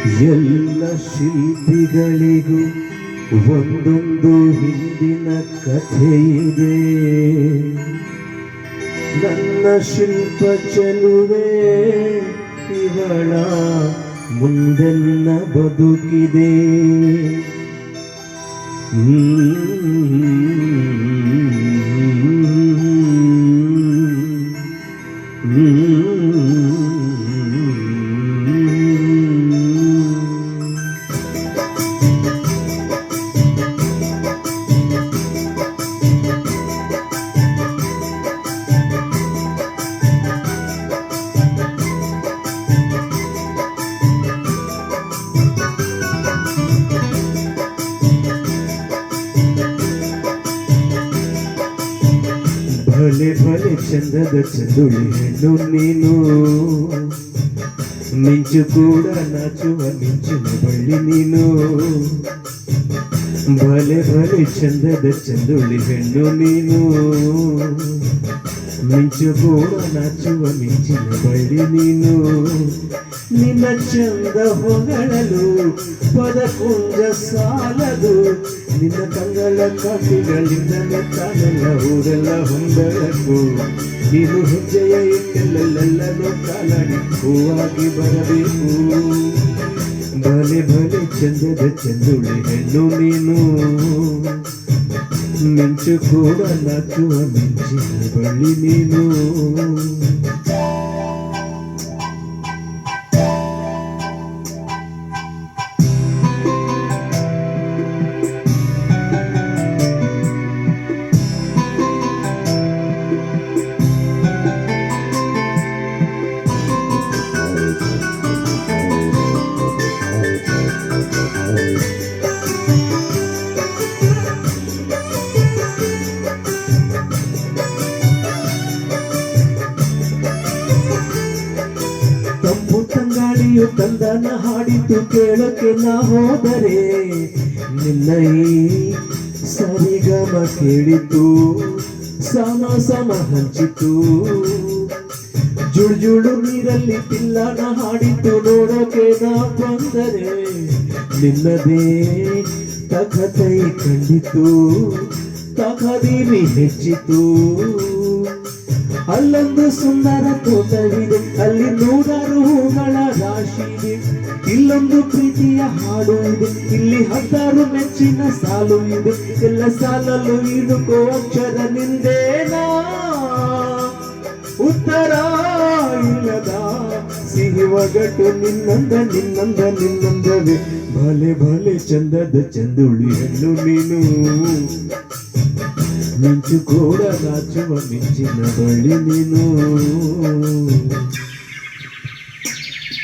ಎಲ್ಲ ಶಿಲ್ಪಿಗಳಿಗೂ ಒಂದೊಂದು ಹಿಂದಿನ ಕಥೆಯಿದೆ. ನನ್ನ ಶಿಲ್ಪ ಚೆಲುವೆ ಇವಳ ಮುಂದೆನ್ನ ಬದುಕಿದೆ. ಭಲೆ ಭಲೆ ಚಂದದ ಚಂದುಳಿ ಹೆಣ್ಣು ನೀನು, ಮಿಂಚು ಕೂಡ ನಾಚುವ ಮಿಂಚಿನ ಬಳ್ಳಿ ನೀನು. ಭಲೆ ಭಲೆ ಚಂದದ ಚಂದುಳಿ ಹೆಣ್ಣು ನೀನು, ಮಿಂಚು ಕೂಡ ನಾಚುವ ಮಿಂಚಿನ ಬಳ್ಳಿ ನೀನು. ನಿನ್ನ ಚಂದ ಹೊಗಳಲು ಪದಕುಂಜ ಸಾಲದು, ನಿನ್ನ ಕಂಗಳ ಕಾಪಿಗಳಿಂದ ಮೆತ್ತಾನೆಲ್ಲ ಊರೆಲ್ಲ ಹೊಂದಳಕು. ನೀನು ಹೆಜ್ಜೆಯ ಇಟ್ಟೆಲ್ಲೆಲ್ಲನೂ ಕಾಲಾಡಿ ಹೂವಾಗಿ ಬರಬೇಕು. ಭಲೆ ಭಲೆ ಚಂದದ ಚಂದುಳಿ ಹೆಣ್ಣು ನೀನು, ಮಿಂಚು ಕೂಡ ನಾಚುವ ಮಿಂಚಿನ ಬಳ್ಳಿ ನೀನು. ತಂಪು ತಂಗಾಳಿಯು ತಂದನ ಹಾಡಿತು ಕೇಳಕ್ಕೆ ನಾ ಹೋದರೆ, ನಿನ್ನ ಈ ಸರಿಗಮ ಕೇಳಿತು ಸಮ ಸಮ ಹಂಚಿತು. ಜುಳು ಜುಳು ನೀರಲ್ಲಿ ಪಿಲ್ಲನ ಹಾಡಿತು ನೋಡೋಕೆ ನಾ ಬಂದರೆ, ನಿನ್ನದೇ ತಕತೈ ಕಂಡಿತು ತಕದೀನಿ ಹೆಚ್ಚಿತು. ಅಲ್ಲೊಂದು ಸುಂದರ ತೋಟವಿದೆ, ಅಲ್ಲಿ ನೂರಾರು ಹೂಗಳ ರಾಶಿ ಇದೆ. ಇಲ್ಲೊಂದು ಪ್ರೀತಿಯ ಹಾಡು ಇದೆ, ಇಲ್ಲಿ 10 ಮೆಚ್ಚಿನ ಸಾಲು ಇದೆ. ಎಲ್ಲ ಸಾಲಲ್ಲೂ ಇಡುಕೋ ಅಕ್ಷರ ನಿಂದೇನಾ, ಉತ್ತರ ಇಲ್ಲದ ಸಿಹಿ ಒಗಟು ನಿನ್ನಂದ ನಿನ್ನಂದ ನಿನ್ನಂದವೇ. ಭಲೆ ಭಲೆ ಚಂದದ ಚಂದುಳಿ ಹೆಣ್ಣು ನೀನು, ಮಿಂಚು ಕೂಡ ನಾಚುವ ಮಿಂಚಿನ ಬಳ್ಳಿ ನೀನು.